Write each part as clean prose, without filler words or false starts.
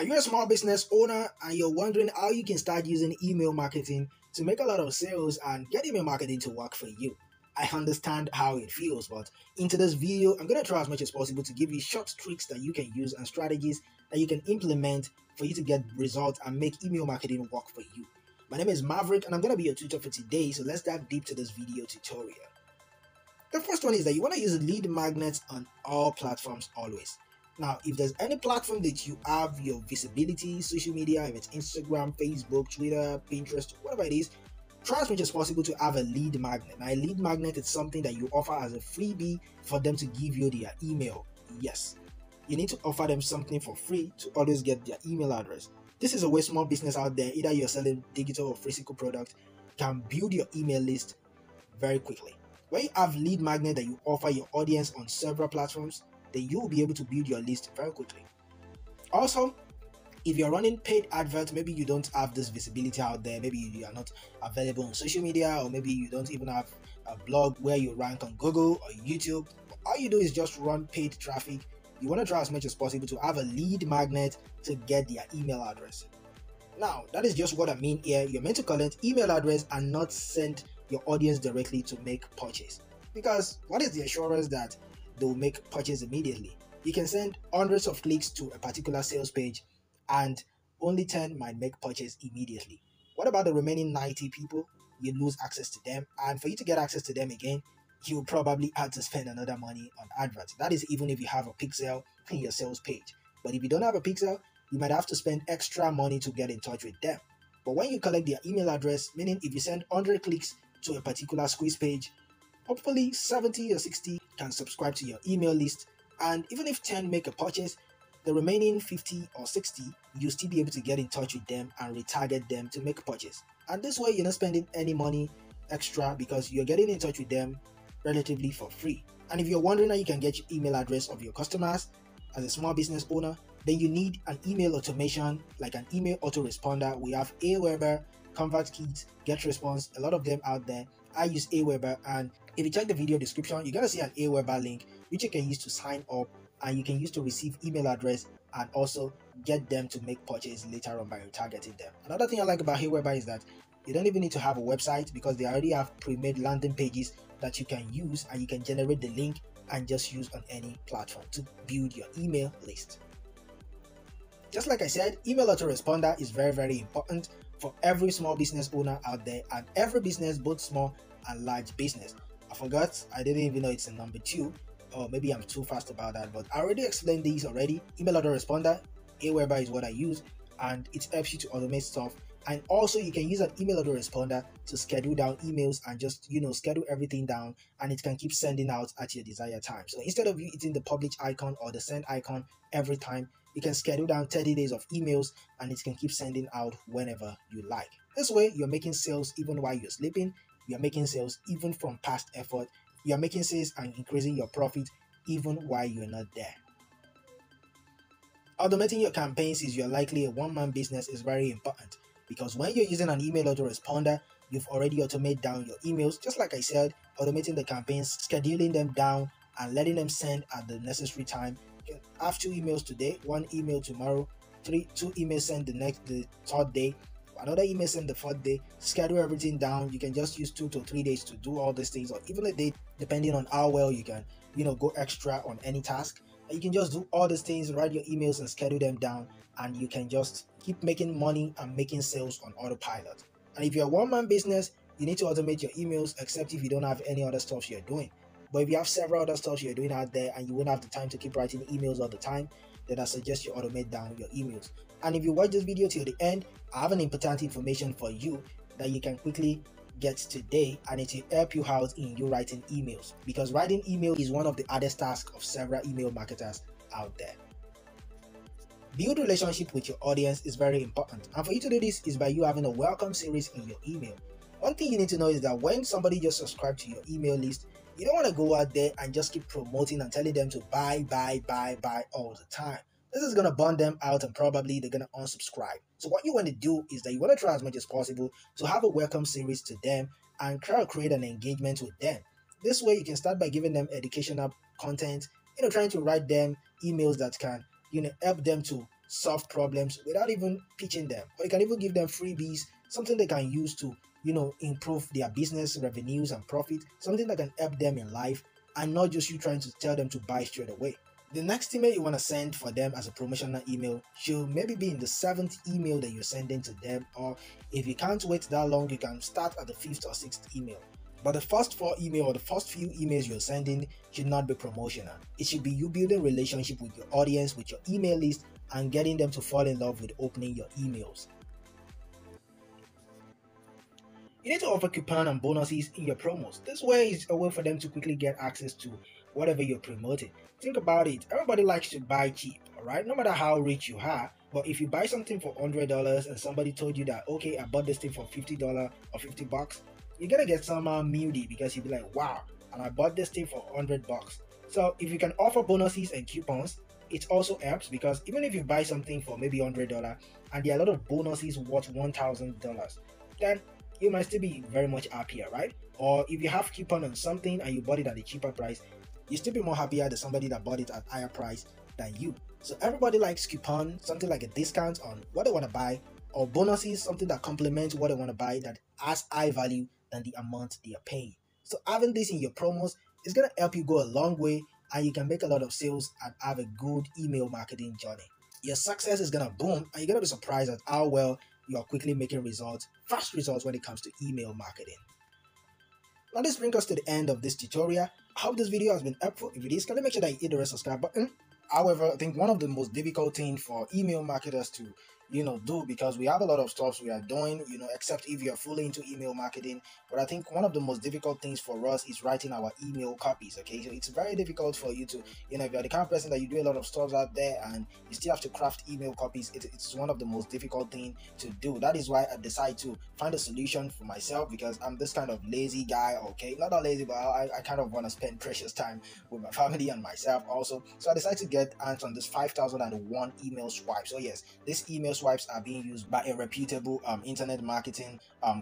Are you a small business owner and you're wondering how you can start using email marketing to make a lot of sales and get email marketing to work for you? I understand how it feels, but in today's video, I'm going to try as much as possible to give you short tricks that you can use and strategies that you can implement for you to get results and make email marketing work for you. My name is Maverick and I'm going to be your tutor for today, so let's dive deep to this video tutorial. The first one is that you want to use lead magnets on all platforms always. Now, if there's any platform that you have your visibility, social media, if it's Instagram, Facebook, Twitter, Pinterest, whatever it is, try as much as possible to have a lead magnet. Now, a lead magnet is something that you offer as a freebie for them to give you their email. Yes, you need to offer them something for free to always get their email address. This is a way small business out there, either you're selling digital or physical product, can build your email list very quickly. When you have lead magnet that you offer your audience on several platforms, then you'll be able to build your list very quickly. Also, if you're running paid adverts, maybe you don't have this visibility out there, maybe you are not available on social media, or maybe you don't even have a blog where you rank on Google or YouTube. All you do is just run paid traffic. You want to try as much as possible to have a lead magnet to get their email address. Now, that is just what I mean here. You're meant to collect email address and not send your audience directly to make purchase. Because what is the assurance that they'll make purchase immediately? You can send hundreds of clicks to a particular sales page and only 10 might make purchase immediately. What about the remaining 90 people? You lose access to them, and for you to get access to them again, you'll probably have to spend another money on adverts. That is even if you have a pixel in your sales page. But if you don't have a pixel, you might have to spend extra money to get in touch with them. But when you collect their email address, meaning if you send 100 clicks to a particular squeeze page, hopefully 70 or 60 can subscribe to your email list, and even if 10 make a purchase, the remaining 50 or 60, you'll still be able to get in touch with them and retarget them to make a purchase. And this way, you're not spending any money extra because you're getting in touch with them relatively for free. And if you're wondering how you can get your email address of your customers as a small business owner, then you need an email automation like an email autoresponder. We have Aweber, ConvertKit, GetResponse, a lot of them out there. I use Aweber, and if you check the video description, you're gonna see an Aweber link which you can use to sign up and you can use to receive email address and also get them to make purchase later on by retargeting them. Another thing I like about Aweber is that you don't even need to have a website because they already have pre-made landing pages that you can use, and you can generate the link and just use on any platform to build your email list. Just like I said, email autoresponder is very important for every small business owner out there, and every business, both small and large business. I forgot, I didn't even know it's a number 2, or maybe I'm too fast about that, but I already explained these already. Email autoresponder, Aweber is what I use, and it helps you to automate stuff. And also you can use an email autoresponder to schedule down emails and just schedule everything down, and it can keep sending out at your desired time. So instead of you hitting the publish icon or the send icon every time, you can schedule down 30 days of emails and it can keep sending out whenever you like. This way, you're making sales even while you're sleeping. You're making sales even from past effort. You're making sales and increasing your profit even while you're not there. Automating your campaigns is you're likely a one-man business is very important, because when you're using an email autoresponder, you've already automated down your emails. Just like I said, automating the campaigns, scheduling them down and letting them send at the necessary time. You can have 2 emails today, 1 email tomorrow, 2 emails sent the third day, another email sent the 4th day. Schedule everything down. You can just use 2 to 3 days to do all these things, or even a day, depending on how well you can go extra on any task. And you can just do all these things, write your emails and schedule them down, and you can just keep making money and making sales on autopilot. And if you're a one-man business, you need to automate your emails, except if you don't have any other stuff you're doing. But if you have several other stuff you're doing out there and you won't have the time to keep writing emails all the time, then I suggest you automate down your emails. And if you watch this video till the end, I have an important information for you that you can quickly get today, and it will help you out in you writing emails, because writing email is one of the hardest tasks of several email marketers out there. Build relationship with your audience is very important, and for you to do this is by you having a welcome series in your email. One thing you need to know is that when somebody just subscribes to your email list, you don't want to go out there and just keep promoting and telling them to buy all the time. This is going to burn them out and probably they're going to unsubscribe. So what you want to do is that you want to try as much as possible to have a welcome series to them and try to create an engagement with them. This way you can start by giving them educational content, trying to write them emails that can help them to solve problems without even pitching them. Or you can even give them freebies, something they can use to, improve their business revenues and profit, something that can help them in life, and not just you trying to tell them to buy straight away. The next email you want to send for them as a promotional email should maybe be in the 7th email that you're sending to them, or if you can't wait that long, you can start at the 5th or 6th email. But the first 4 emails or the first few emails you're sending should not be promotional. It should be you building relationship with your audience, with your email list, and getting them to fall in love with opening your emails. You need to offer coupon and bonuses in your promos. This way is a way for them to quickly get access to whatever you're promoting. Think about it. Everybody likes to buy cheap, alright? No matter how rich you are. But if you buy something for $100 and somebody told you that, okay, I bought this thing for $50 or $50, you're gonna get somehow moody because you'll be like, wow, and I bought this thing for $100. So if you can offer bonuses and coupons, it also helps, because even if you buy something for maybe $100 and there are a lot of bonuses worth $1,000, then you might still be very much happier, right? Or if you have coupon on something and you bought it at a cheaper price, you still be more happier than somebody that bought it at a higher price than you. So everybody likes coupon, something like a discount on what they want to buy, or bonuses, something that complements what they want to buy that has high value than the amount they are paying. So having this in your promos is going to help you go a long way, and you can make a lot of sales and have a good email marketing journey. Your success is going to boom, and you're going to be surprised at how well you are quickly making results, fast results when it comes to email marketing. Now this brings us to the end of this tutorial. I hope this video has been helpful. If it is, can you make sure that you hit the red subscribe button? However, I think one of the most difficult things for email marketers to do, because we have a lot of stuff we are doing, except if you're fully into email marketing. But I think one of the most difficult things for us is writing our email copies. Okay, so it's very difficult for you to, if you're the kind of person that you do a lot of stuff out there and you still have to craft email copies, it's one of the most difficult thing to do. That is why I decided to find a solution for myself, because I'm this kind of lazy guy. Okay, not that lazy, but I kind of want to spend precious time with my family and myself also. So I decided to get hands on this 5001 email swipe. So yes, this email swipes are being used by a reputable internet marketing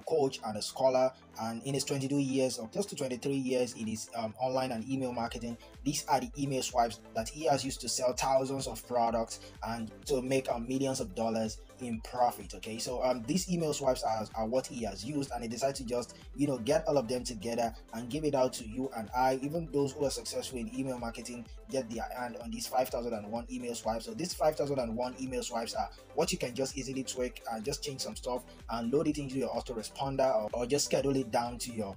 coach and a scholar, and in his 22 years or close to 23 years in his online and email marketing, these are the email swipes that he has used to sell thousands of products and to make millions of dollars in profit. Okay, so these email swipes are what he has used, and he decided to just get all of them together and give it out to you and I. Even those who are successful in email marketing get their hand on these 5001 email swipes. So these 5001 email swipes are what you can just easily tweak and just change some stuff and load it into your autoresponder, or just schedule it down to your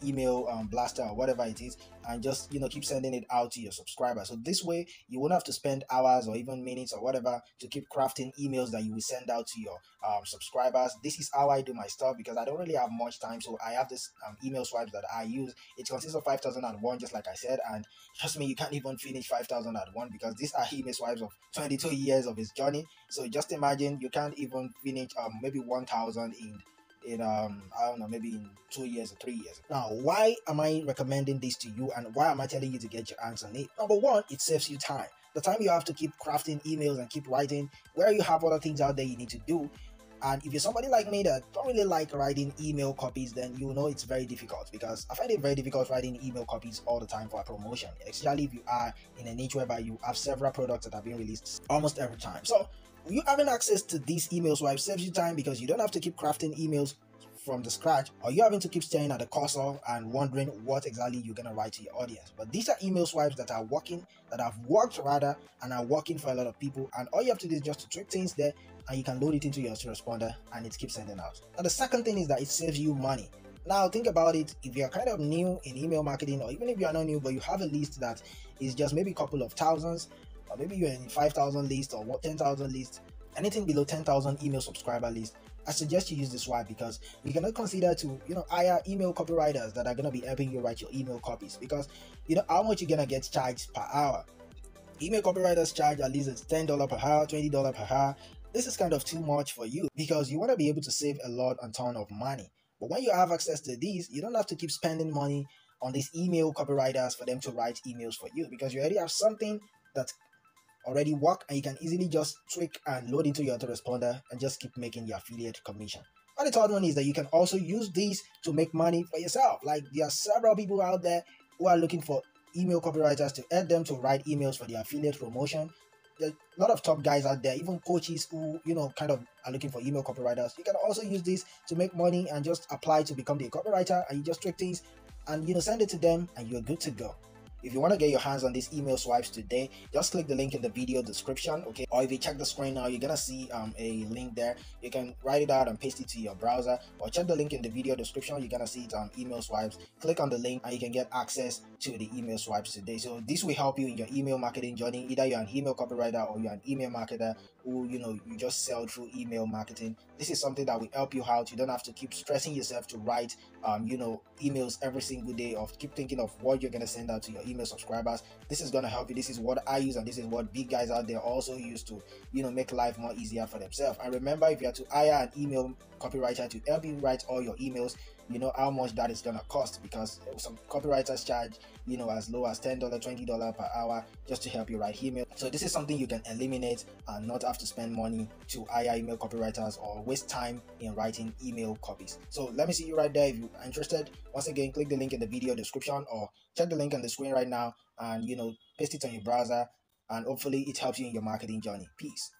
email blaster or whatever it is, and just keep sending it out to your subscribers. So this way you won't have to spend hours or even minutes or whatever to keep crafting emails that you will send out to your subscribers. This is how I do my stuff, because I don't really have much time. So I have this email swipes that I use. It consists of 5001, just like I said, and trust me, you can't even finish 5001 because these are email swipes of 22 years of his journey. So just imagine you can't even finish maybe 1000 in I don't know, maybe in 2 years or 3 years. Now, why am I recommending this to you, and why am I telling you to get your hands on it? Number one, it saves you time. The time you have to keep crafting emails and keep writing, where you have other things out there you need to do. And if you're somebody like me that don't really like writing email copies, then you know it's very difficult, because I find it very difficult writing email copies all the time for a promotion, especially if you are in a niche whereby you have several products that are being released almost every time. So you having access to these email swipes saves you time, because you don't have to keep crafting emails from the scratch, or you having to keep staring at the cursor and wondering what exactly you're gonna write to your audience. But these are email swipes that are working, that have worked rather, and are working for a lot of people, and all you have to do is just to tweak things there, and you can load it into your autoresponder and it keeps sending out. Now the second thing is that it saves you money. Now think about it. If you're kind of new in email marketing, or even if you're not new but you have a list that is just maybe a couple of thousands, or maybe you're in 5,000 list or 10,000 list, anything below 10,000 email subscriber list, I suggest you use this swipe, because you cannot consider to hire email copywriters that are going to be helping you write your email copies, because how much you're going to get charged per hour. Email copywriters charge at least $10 per hour, $20 per hour. This is kind of too much for you, because you want to be able to save a lot and ton of money. But when you have access to these, you don't have to keep spending money on these email copywriters for them to write emails for you, because you already have something that already work, and you can easily just tweak and load into your autoresponder and just keep making your affiliate commission. And the third one is that you can also use these to make money for yourself. Like, there are several people out there who are looking for email copywriters to help them to write emails for their affiliate promotion. There's a lot of top guys out there, even coaches who kind of are looking for email copywriters. You can also use this to make money and just apply to become the copywriter, and you just tweak things and send it to them, and you're good to go. If you want to get your hands on these email swipes today, just click the link in the video description, okay? Or if you check the screen now, you're gonna see a link there. You can write it out and paste it to your browser, or check the link in the video description. You're gonna see it email swipes. Click on the link and you can get access to the email swipes today. So this will help you in your email marketing journey. Either you're an email copywriter or you're an email marketer who you just sell through email marketing. This is something that will help you out. You don't have to keep stressing yourself to write emails every single day, or keep thinking of what you're going to send out to your email subscribers. This is going to help you. This is what I use, and this is what big guys out there also use to make life more easier for themselves. And remember, if you are to hire an email copywriter to help you write all your emails, you know how much that is going to cost, because some copywriters charge as low as $10, $20 per hour just to help you write email. So this is something you can eliminate and not have to spend money to hire email copywriters or waste time in writing email copies. So let me see you right there if you are interested. Once again, click the link in the video description or check the link on the screen right now and paste it on your browser, and hopefully it helps you in your marketing journey. Peace.